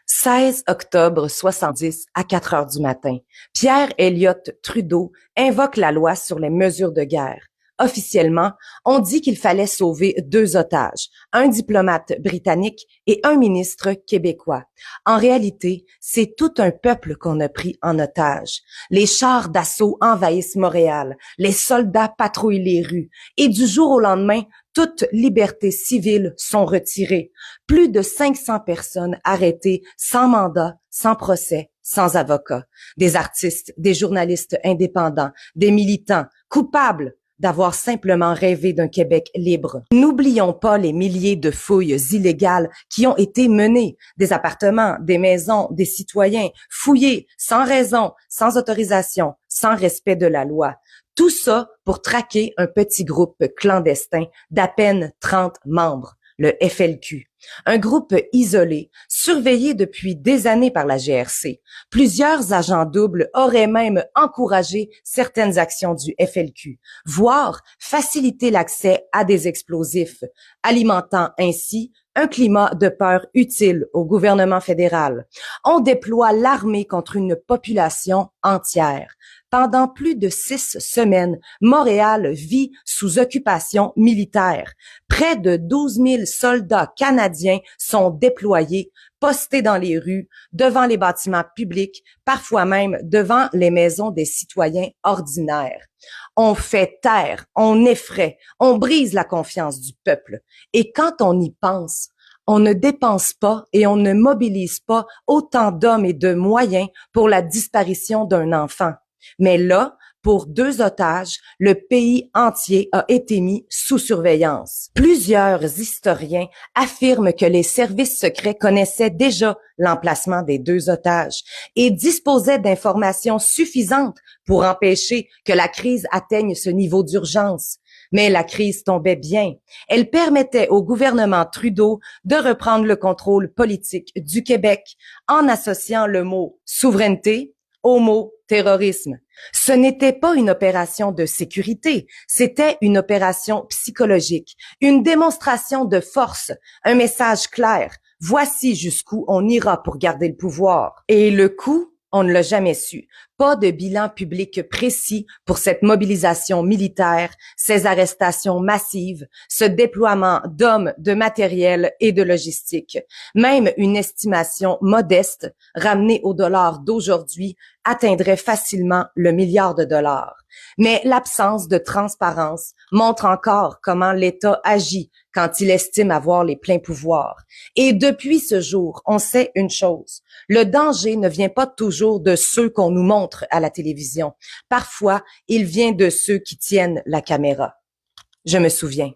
16 octobre 70 à 4 heures du matin, Pierre Elliott Trudeau invoque la loi sur les mesures de guerre. Officiellement, on dit qu'il fallait sauver 2 otages, un diplomate britannique et un ministre québécois. En réalité, c'est tout un peuple qu'on a pris en otage. Les chars d'assaut envahissent Montréal, les soldats patrouillent les rues et du jour au lendemain, toutes libertés civiles sont retirées. Plus de 500 personnes arrêtées sans mandat, sans procès, sans avocat. Des artistes, des journalistes indépendants, des militants coupables d'avoir simplement rêvé d'un Québec libre. N'oublions pas les milliers de fouilles illégales qui ont été menées, des appartements, des maisons, des citoyens, fouillés sans raison, sans autorisation, sans respect de la loi. Tout ça pour traquer un petit groupe clandestin d'à peine 30 membres, le FLQ. Un groupe isolé, surveillé depuis des années par la GRC. Plusieurs agents doubles auraient même encouragé certaines actions du FLQ, voire facilité l'accès à des explosifs, alimentant ainsi un climat de peur utile au gouvernement fédéral. On déploie l'armée contre une population entière. Pendant plus de 6 semaines, Montréal vit sous occupation militaire. Près de 12 000 soldats canadiens sont déployés, postés dans les rues, devant les bâtiments publics, parfois même devant les maisons des citoyens ordinaires. On fait taire, on effraie, on brise la confiance du peuple. Et quand on y pense, on ne dépense pas et on ne mobilise pas autant d'hommes et de moyens pour la disparition d'un enfant. Mais là, pour 2 otages, le pays entier a été mis sous surveillance. Plusieurs historiens affirment que les services secrets connaissaient déjà l'emplacement des 2 otages et disposaient d'informations suffisantes pour empêcher que la crise atteigne ce niveau d'urgence. Mais la crise tombait bien. Elle permettait au gouvernement Trudeau de reprendre le contrôle politique du Québec en associant le mot souveraineté au mot terrorisme. Ce n'était pas une opération de sécurité, c'était une opération psychologique, une démonstration de force, un message clair. Voici jusqu'où on ira pour garder le pouvoir. Et le coût, on ne l'a jamais su. Pas de bilan public précis pour cette mobilisation militaire, ces arrestations massives, ce déploiement d'hommes, de matériel et de logistique. Même une estimation modeste, ramenée au dollar d'aujourd'hui, atteindrait facilement le milliard de dollars. Mais l'absence de transparence montre encore comment l'État agit quand il estime avoir les pleins pouvoirs. Et depuis ce jour, on sait une chose. Le danger ne vient pas toujours de ceux qu'on nous montre à la télévision. Parfois, il vient de ceux qui tiennent la caméra. Je me souviens.